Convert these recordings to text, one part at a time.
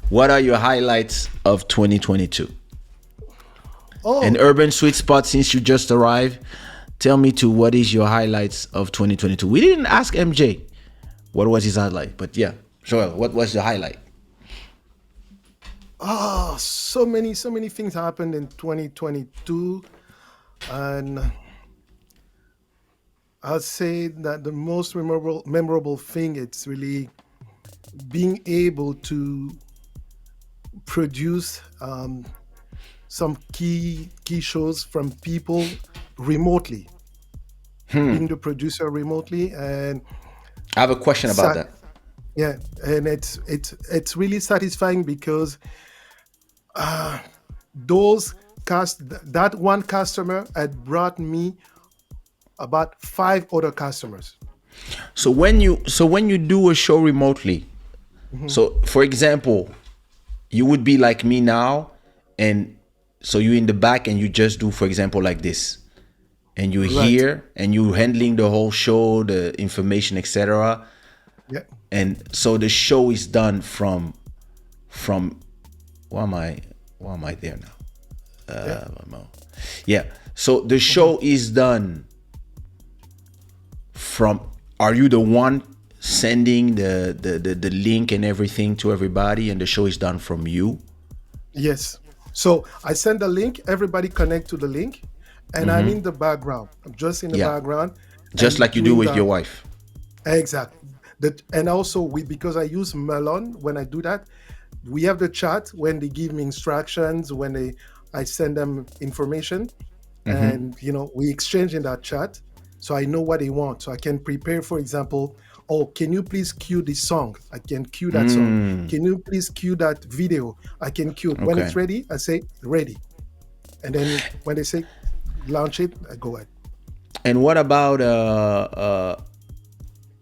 What are your highlights of 2022? An Oh, urban sweet spot since you just arrived. Tell me too, what is your highlights of 2022? We didn't ask MJ what was his highlight, but yeah, Joel, what was the highlight? so many things happened in 2022, and I'll say that the most memorable thing it's really being able to produce some key shows from people remotely, being the producer remotely, and I have a question about sat, that. yeah, and it's really satisfying because those that one customer had brought me about five other customers. So when you do a show remotely, Mhm. so for example, you would be like me now, and so you in the back and you just do, for example, like this, and you're Right. here and you handling the whole show, the information, etc. Yeah. And so the show is done from why am I there now? Yeah. Yeah. So the Mhm. show is done from, are you the one sending the link and everything to everybody, and the show is done from you? Yes. So I send the link, everybody connect to the link, and I'm in the background. I'm just in the Yeah. background Just and like you do doing with the your wife. exact. That, and also we, because I use Melon when I do that, we have the chat when they give me instructions, when I send them information, and we exchange in that chat, so I know what they want, so I can prepare. For example, oh, can you please cue this song? I can cue that song. Can you please cue that video? I can cue it. When Okay. it's ready, I say ready, and then when they say launch it, I go ahead. And what about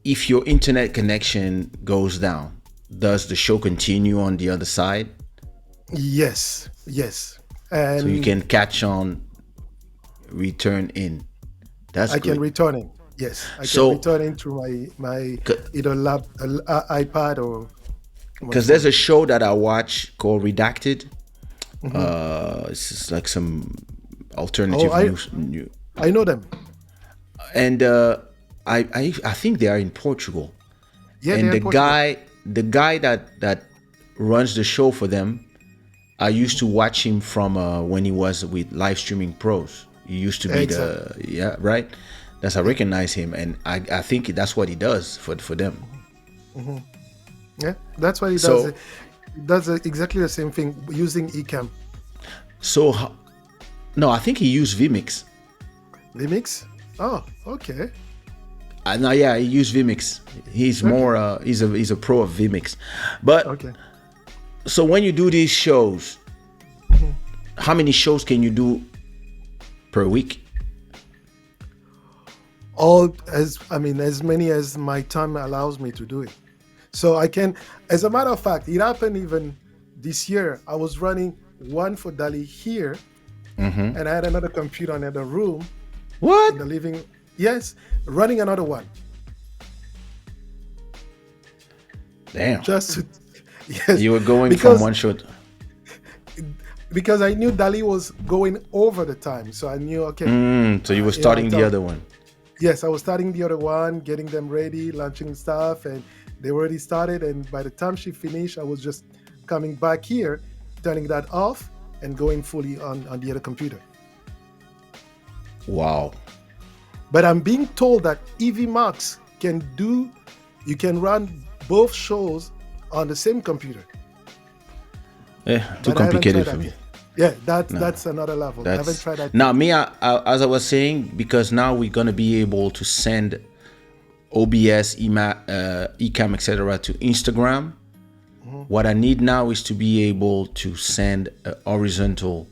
if your internet connection goes down? Does the show continue on the other side, Yes, yes, so you and can catch on, return in? That's I can good. return it. Yes, I can So, return it through my either iPad or my because there's phone. a show that I watch called Redacted. Hmm. It's just like some Oh, alternative I news, new, I know them. and I think they are in Portugal. Yeah, And they're the in Portugal. guy that runs the show for them, I used to watch him from when he was with Live Streaming Pros. He used to be Exactly. the, yeah, right. That's, I Yeah. recognize him, and I think that's what he does for them. Hmm. Yeah, that's what he does. So He does exactly the same thing using Ecamm. so no, I think he used vMix. Remix. Oh, okay. No, yeah, he used vMix. He's Okay. more he's a pro of vMix. But Okay. so when you do these shows, Mhm. how many shows can you do per week? All as I mean, as many as my time allows me to do it. So I can, as a matter of fact, it happened even this year. I was running one for Dali here, and I had another computer in the room What? in the living. Yes, running another one Damn. just to, yes, You were going from because one show. because I knew Dali was going over the time, so I knew okay. So you were I starting the thought other one. yes, I was starting the other one, getting them ready, launching stuff, and they already started. And by the time she finished, I was just coming back here, turning that off, and going fully on the other computer. Wow. But I'm being told that EV Max can do, you can run both shows on the same computer. Too But I haven't tried complicated for that me. yet. Yeah, No, that's another level. I haven't that's tried that now yet. me. As I was saying, because now we're gonna be able to send OBS, Ecamm, etc. to Instagram. Hmm. What I need now is to be able to send a horizontal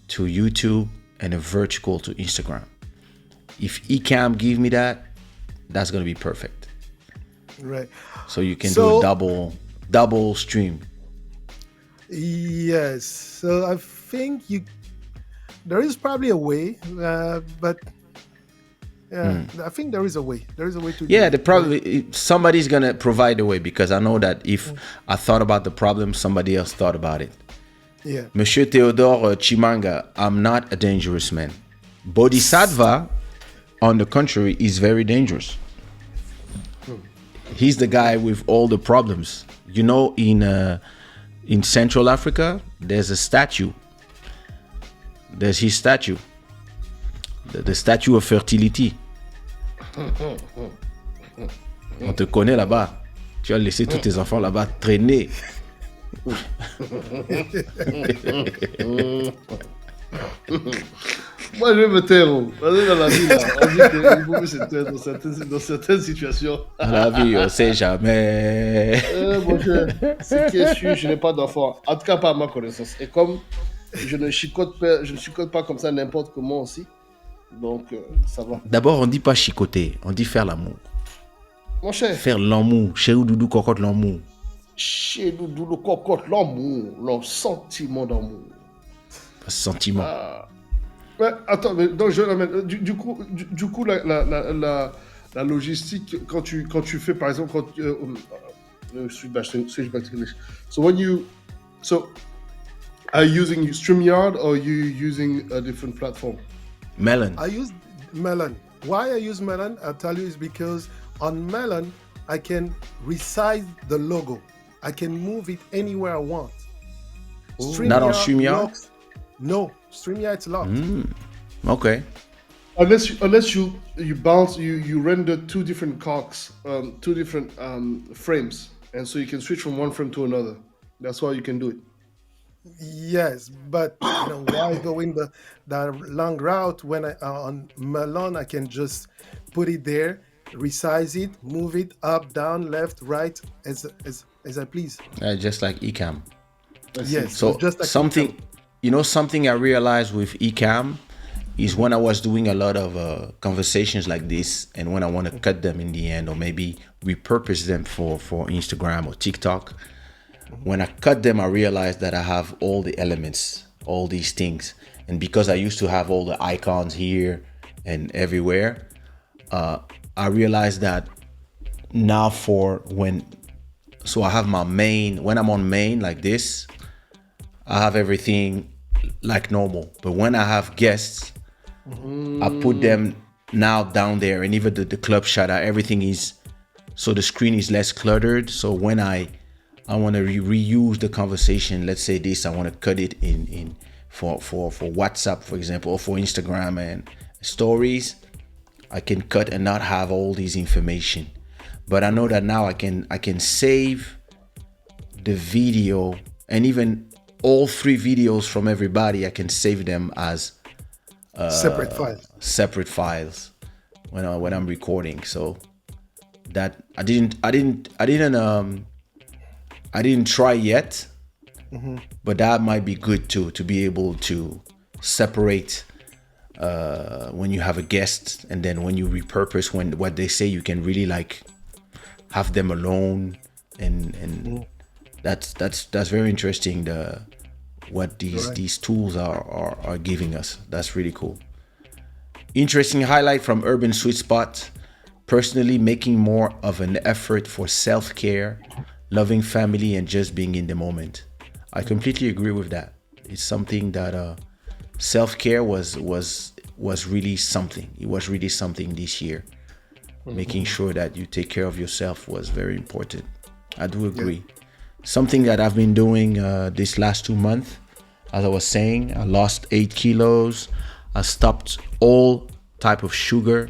to YouTube and a vertical to Instagram. If Ecamm give me that, that's gonna be perfect. Right. So you can do a So double stream. yes, so I think you there is probably a way, but Yeah, I think there is a way. There is a way to Yeah, do the it. probably somebody's gonna provide a way, because I know that if I thought about the problem, somebody else thought about it. Yeah. Monsieur Theodore Chimanga, I'm not a dangerous man. Bodhisattva, on the contrary, is very dangerous. He's the guy with all the problems. You know, in Central Africa, there's a statue. There's his statue, the statue of fertility. On te connaît là-bas. Tu as laissé tous tes enfants là-bas traîner. Moi, je vais me taire. Vas-y, dans la vie, là, on dit qu'il faut se taire dans certaines situations. Dans la vie, on sait jamais. Mon cher, ce qui est sûr, je n'ai pas d'enfant. En tout cas, pas à ma connaissance. Et comme je ne chicote pas comme ça n'importe comment aussi, donc ça va. D'abord, on dit pas chicoter, on dit faire l'amour. Mon cher. Faire l'amour. Chez ou doudou cocotte l'amour. Chez nous, le cocotte, l'amour, le sentiment d'amour. Sentiment. Ouais, attends, mais donc je ramène. Du coup, la logistique, quand tu fais, par exemple, switch back to English. So are you using StreamYard or are you using a different platform? Melon. I use Melon. Why I use Melon, I'll tell you, is because on Melon, I can resize the logo. I can move it anywhere I want. Not on StreamYard? Locks. No, StreamYard it's locked. Okay. Unless you bounce, you render two different cocks, two different frames, and so you can switch from one frame to another. That's why you can do it. Yes, but why go in the long route when I on Melon I can just put it there, resize it, move it up, down, left, right, as I please. Just like Ecamm. Yes. So just like something, something I realized with Ecamm is when I was doing a lot of conversations like this, and when I want to cut them in the end, or maybe repurpose them for Instagram or TikTok. When I cut them, I realized that I have all the elements, all these things. And because I used to have all the icons here and everywhere, I realized that now so I have my main, when I'm on main like this, I have everything like normal. But when I have guests, I put them now down there, and even the club Shada, everything is, so the screen is less cluttered. So when I want to reuse the conversation, let's say this, I want to cut it in for WhatsApp, for example, or for Instagram and stories, I can cut and not have all these information. But I know that now I can save the video, and even all 3 videos from everybody, I can save them as separate files when I'm recording. So that I didn't try yet, but that might be good too, to be able to separate when you have a guest, and then when you repurpose what they say, you can really like have them alone, and that's very interesting. What these tools are giving us. That's really cool. Interesting highlight from Urban Sweet Spot. Personally, making more of an effort for self-care, loving family, and just being in the moment. I completely agree with that. It's something that self-care was really something. It was really something this year. Making sure that you take care of yourself was very important. I do agree. Yeah. Something that I've been doing this last 2 months, as I was saying, I lost 8 kilos. I stopped all type of sugar.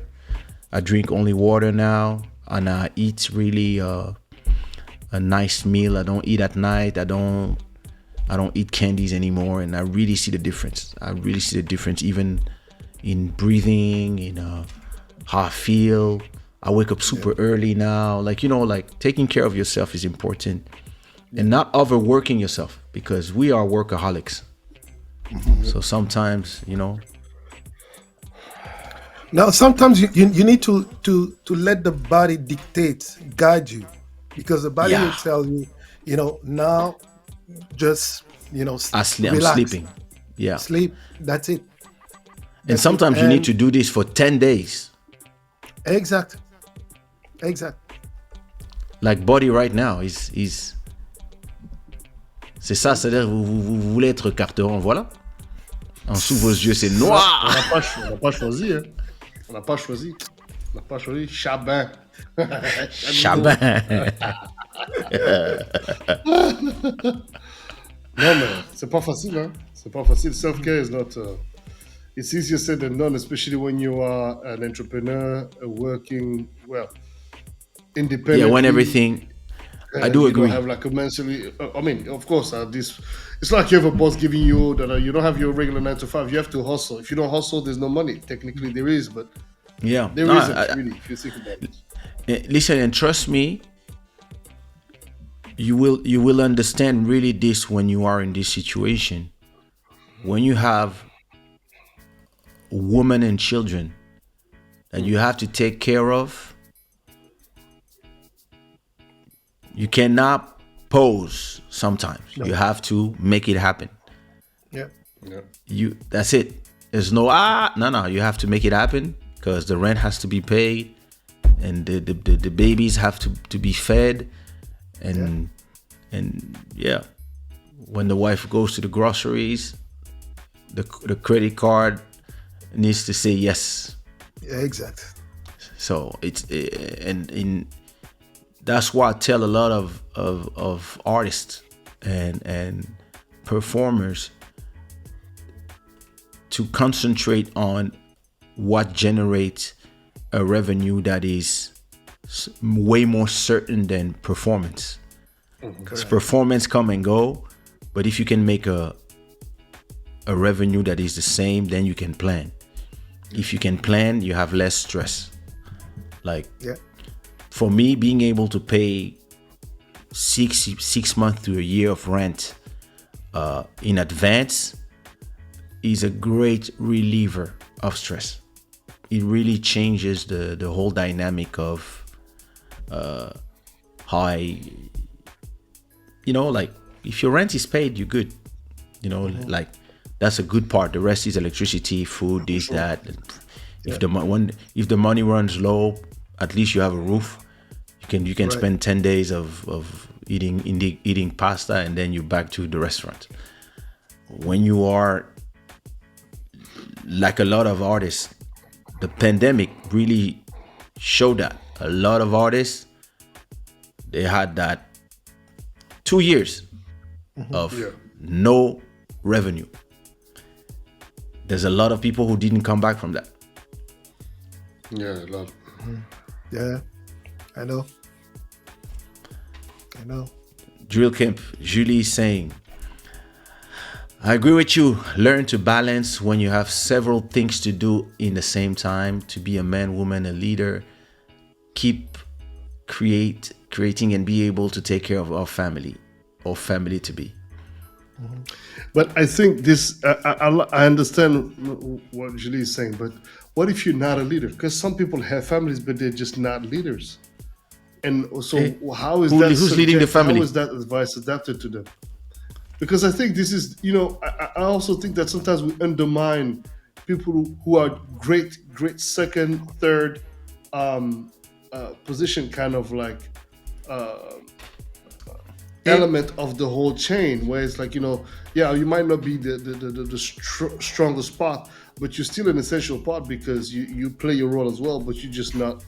I drink only water now, and I eat really a nice meal. I don't eat at night. I don't eat candies anymore, and I really see the difference. I really see the difference, even in breathing, in how I feel. I wake up super early now. Like taking care of yourself is important, and not overworking yourself, because we are workaholics. So sometimes, Now, sometimes you need to let the body dictate, guide you, because the body will tell you, now just, I'm sleeping. Yeah. Sleep. That's it. And sometimes you need to do this for 10 days. Exact. Exact. Like body right now is c'est ça, c'est-à-dire vous voulez être carteron, voilà. En dessous vos yeux, c'est On noir. n'a pas choisi, hein. On n'a pas choisi. On n'a pas choisi. Chabin. Chamigo. Chabin. Non, mais c'est pas facile, hein. C'est pas facile. Self-care is not. It's easier said than done, especially when you are an entrepreneur, working, well, Yeah, when independently. everything, I And do you don't agree. have like a mentally. I mean, of course, this. It's like you have a boss giving you that you don't have your regular 9 to 5. You have to hustle. If you don't hustle, there's no money. Technically, there is, but Yeah, there no, isn't really if you think about it. listen and trust me. You will understand really this when you are in this situation. When you have women and children that you have to take care of, you cannot pose sometimes. No. You have to make it happen. Yeah. Yeah. That's it. There's no. You have to make it happen because the rent has to be paid and the babies have to be fed and yeah. When the wife goes to the groceries, the credit card needs to say yes. Yeah, exact. So it's and that's why I tell a lot of artists and performers to concentrate on what generates a revenue that is way more certain than performance. Because performance come and go, but if you can make a revenue that is the same, then you can plan. If you can plan, you have less stress. Like Yeah. for me, being able to pay 6 months to a year of rent in advance is a great reliever of stress. It really changes the whole dynamic of how like if your rent is paid, you're good. Like that's a good part. The rest is electricity, food, this, that. If the money runs low, at least you have a roof. You can Right. spend 10 days of eating pasta and then you're back to the restaurant. When you are like a lot of artists, the pandemic really showed that. A lot of artists, they had that 2 years of Yeah. no revenue. There's a lot of people who didn't come back from that. Yeah, a lot. Yeah. I know. Drill Camp, Julie is saying, I agree with you. Learn to balance when you have several things to do in the same time. To be a man, woman, a leader, keep creating and be able to take care of our family or family to be. But I think this, I understand what Julie is saying, but what if you're not a leader? Because some people have families, but they're just not leaders. And so, how is who's leading the family? How is that advice adapted to them? Because I think this is, I also think that sometimes we undermine people who are great second, third position, kind of like element of the whole chain, where it's like, you might not be the strongest part, but you're still an essential part because you play your role as well, but you're just not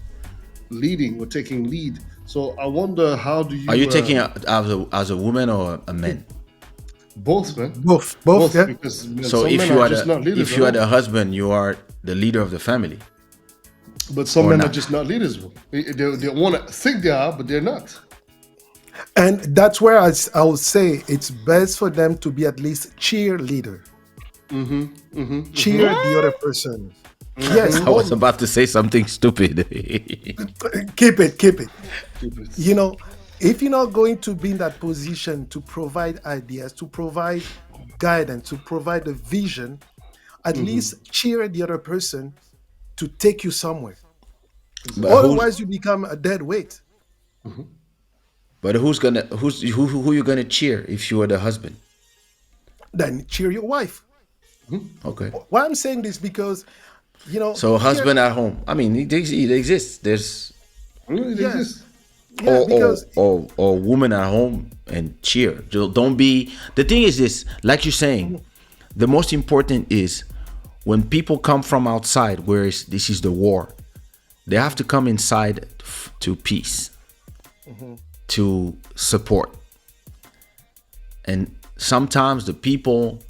leading or taking lead. So I wonder, how do you? Are you taking as a woman or a man? Both, man. Both. Yeah. Because So some if men you are are just not leaders if you are at all. the husband, you are the leader of the family. But some or men not. are just not leaders. They want to think they are, but they're not. And that's where I would say it's best for them to be at least cheerleader. Cheer the other person. Yes. I was about to say something stupid. Keep it. If you're not going to be in that position to provide ideas, to provide guidance, to provide a vision, at least cheer the other person to take you somewhere. But Otherwise, you become a dead weight. who you gonna cheer if you are the husband? Then cheer your wife. Okay. Why I'm saying this, because So here, husband at home. I mean, it exists. There's Il yes, existe. yeah, because or woman at home and cheer. Don't be. The thing is this, like you're saying, the most important is when people come from outside, whereas this is the war, they have to come inside to peace, to support. And sometimes the people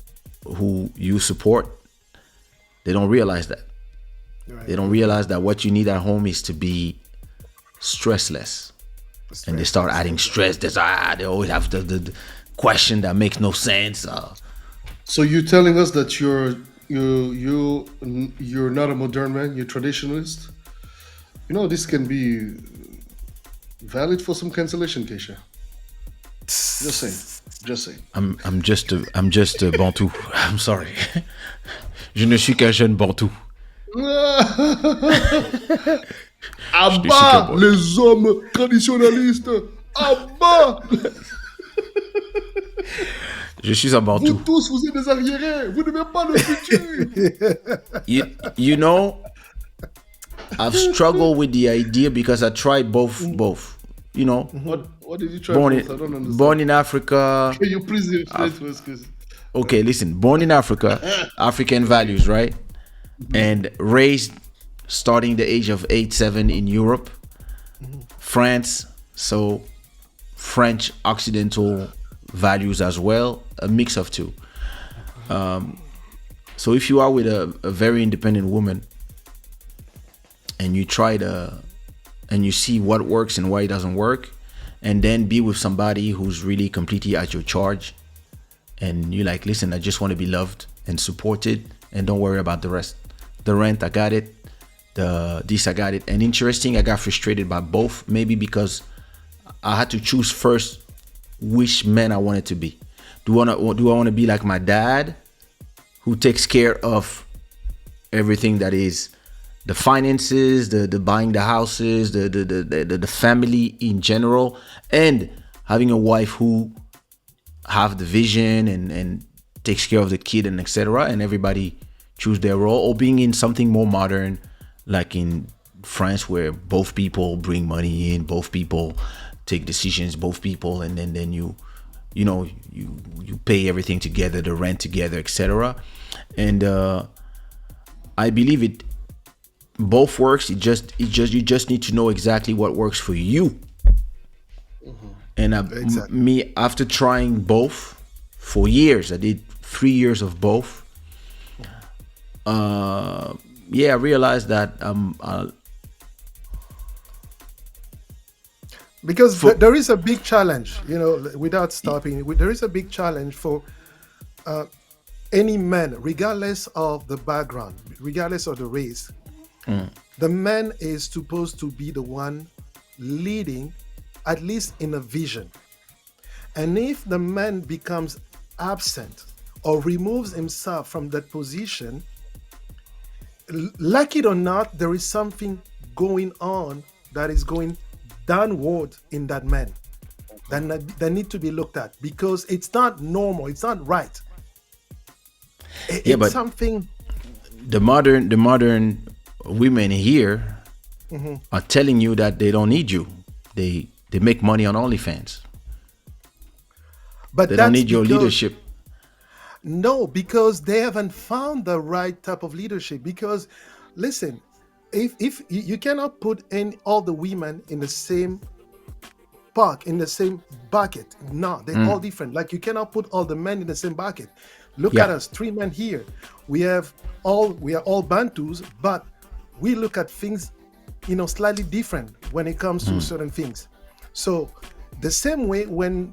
who you support, they don't realize that. right, They don't realize that what you need at home is to be stressless. And they start adding stress. They always have the question that makes no sense. So you're telling us that you're not a modern man, you're traditionalist. This can be valid for some cancellation, Kaysha. Just saying. Just saying. I'm just a Bantu. I'm sorry. Je ne suis qu'un jeune Bantu. À Je ne suis qu'un bas Bantu. les hommes traditionnalistes! À bas! Je suis un Bantu. Vous tous, vous êtes des arriérés! Vous n'aimez pas le futur! You know, I've struggled with the idea because I tried both. You know, What did you try? born Both? I don't in understand. born in Africa. Can you please explain to us? 'Cause- Okay, listen, born in Africa, African values, right? And raised starting the age of 8, 7 in Europe, France, so French Occidental values as well, a mix of two. So if you are with a very independent woman and you try to and you see what works and why it doesn't work, and then be with somebody who's really completely at your charge, and you're like, listen, I just want to be loved and supported, and don't worry about the rest. The rent, I got it. The this, I got it. And interesting, I got frustrated by both, maybe because I had to choose first which man I wanted to be. Do I want to be like my dad, who takes care of everything that is the finances, the buying the houses, the family in general, and having a wife who have the vision and takes care of the kid and etc. And everybody choose their role, or being in something more modern, like in France, where both people bring money in, both people take decisions, both people, and then you pay everything together, the rent together, etc. And I believe it both works. You just need to know exactly what works for you. And Exactly. me, after trying both for years, I did 3 years of both. Yeah, I realized that Because there is a big challenge, without stopping, there is a big challenge for any man, regardless of the background, regardless of the race. The man is supposed to be the one leading, at least in a vision. And if the man becomes absent or removes himself from that position, like it or not, there is something going on that is going downward in that man that need to be looked at, because it's not normal, it's not right. yeah, It's but something. the modern women here are telling you that they don't need you. They make money on OnlyFans. But They don't that's need your because leadership. no, because they haven't found the right type of leadership. Because listen, if you cannot put in all the women in the same park, in the same bucket. No, they're all different. Like you cannot put all the men in the same bucket. Look at Yeah. us, three men here. We are all Bantus, but we look at things, slightly different when it comes to certain things. So the same way when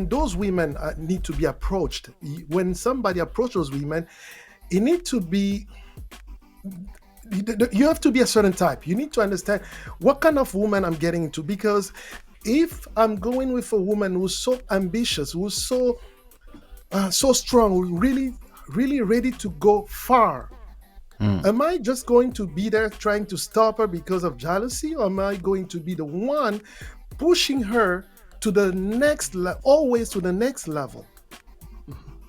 those women need to be approached, when somebody approaches women, it need to be you have to be a certain type. You need to understand what kind of woman I'm getting into, because if I'm going with a woman who's so ambitious, who's so strong, who's really really ready to go far, am I just going to be there trying to stop her because of jealousy, or am I going to be the one pushing her to the always to the next level?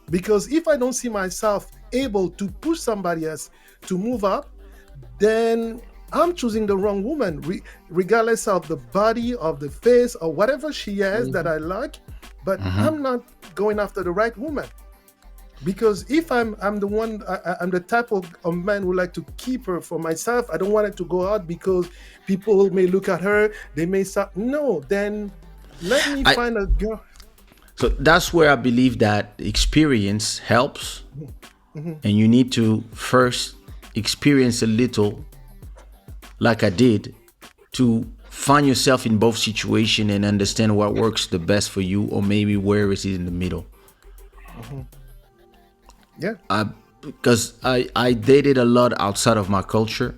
Because if I don't see myself able to push somebody else to move up, then I'm choosing the wrong woman, regardless of the body, of the face, or whatever she has that I like. But I'm not going after the right woman. Because if I'm the one, I'm the type of man who like to keep her for myself. I don't want it to go out because people may look at her, they may start. No, then let me I find a girl. So that's where I believe that experience helps, and you need to first experience a little, like I did, to find yourself in both situations and understand what works the best for you, or maybe where is it in the middle. Yeah. Because I dated a lot outside of my culture.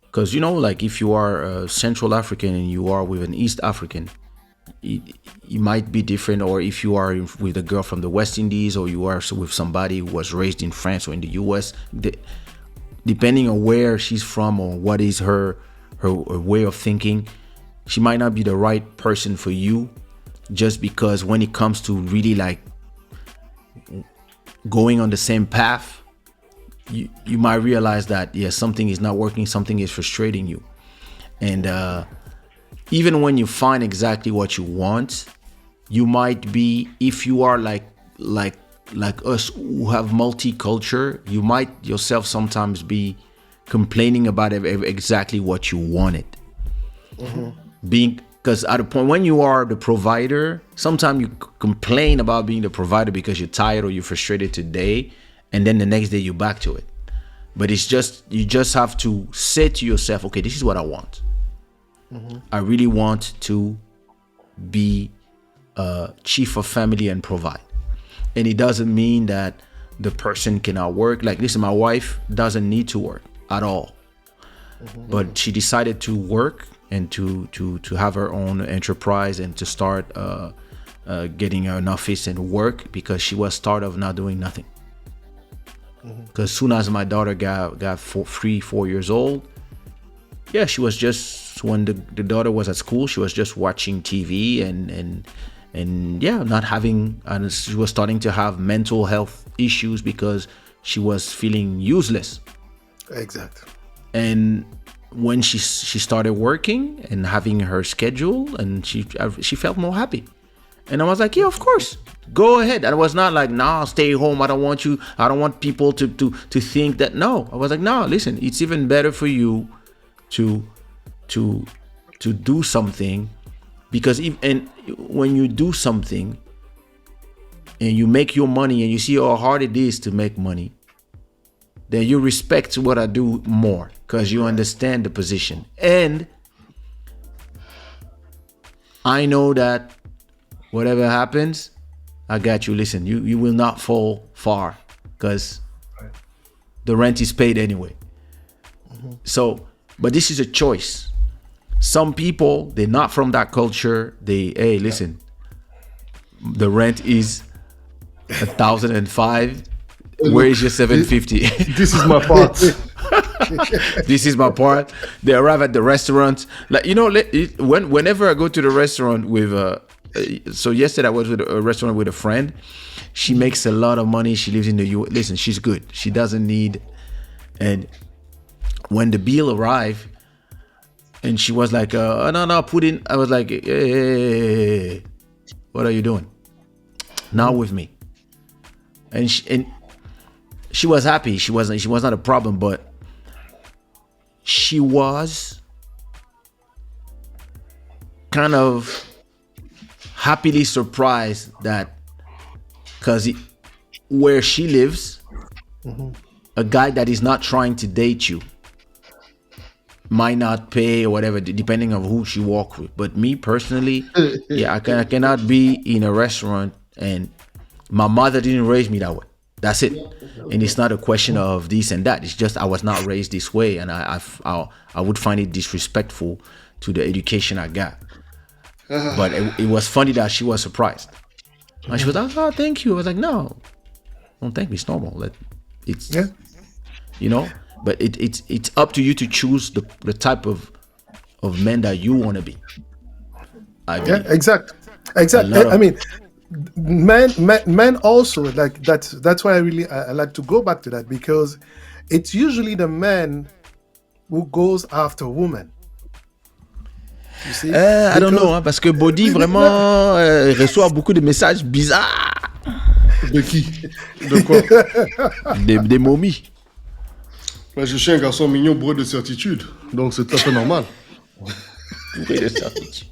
Because like if you are Central African and you are with an East African, it might be different. Or if you are with a girl from the West Indies, or you are with somebody who was raised in France or in the US, depending on where she's from or what is her way of thinking, she might not be the right person for you. Just because when it comes to really like going on the same path, you might realize that something is not working, something is frustrating you. And even when you find exactly what you want, you might be, if you are like us who have multicultural, you might yourself sometimes be complaining about exactly what you wanted. Being, because at the point when you are the provider, sometimes you complain about being the provider because you're tired or you're frustrated today, and then the next day you're back to it. But it's just, you just have to say to yourself, okay, this is what I want. I really want to be chief of family and provide. And it doesn't mean that the person cannot work. Like, listen, my wife doesn't need to work at all. But she decided to work and to have her own enterprise and to start getting an office and work, because she was tired of not doing nothing. Because soon as my daughter got 3-4 years old, she was just, when the daughter was at school, she was just watching TV and not having, and she was starting to have mental health issues because she was feeling useless. Exactly. And when she started working and having her schedule, and she felt more happy. And I was like, yeah, of course, go ahead. And I was not like, nah, stay home. I don't want people to think that. No, I was like, no, listen, it's even better for you to do something, because when you do something and you make your money and you see how hard it is to make money, then you respect what I do more, because you understand the position. And I know that whatever happens, I got you. Listen, you will not fall far, because the rent is paid anyway. So, but this is a choice. Some people, they're not from that culture. Hey, listen, the rent is 1,005. Where is your 750? This is my part. This is my part. They arrive at the restaurant. Like, whenever I go to the restaurant with so yesterday I was with a restaurant with a friend. She makes a lot of money. She lives in the U.S. Listen, she's good. She doesn't need. And when the bill arrived, and she was like, no, put in. I was like, hey, what are you doing? Not with me. And she was happy. She was not a problem, but she was kind of happily surprised that, because where she lives, a guy that is not trying to date you might not pay or whatever, depending on who she walk with. But me personally, I cannot be in a restaurant, and my mother didn't raise me that way. That's it. And it's not a question of this and that. It's just I was not raised this way, and I would find it disrespectful to the education I got. But it was funny that she was surprised. And she was like, oh, thank you. I was like, no, don't thank me. It's normal. It's, but it's up to you to choose the type of men that you want to be. Exactly. I mean, men also, like, that's why I like to go back to that, because it's usually the man who goes after women. You see? I don't know, hein, parce que Body vraiment reçoit beaucoup de messages bizarres. De qui? De quoi? Des momies. Moi, je suis un garçon mignon bourré de certitude, donc c'est tout à fait normal. Bourré de certitude.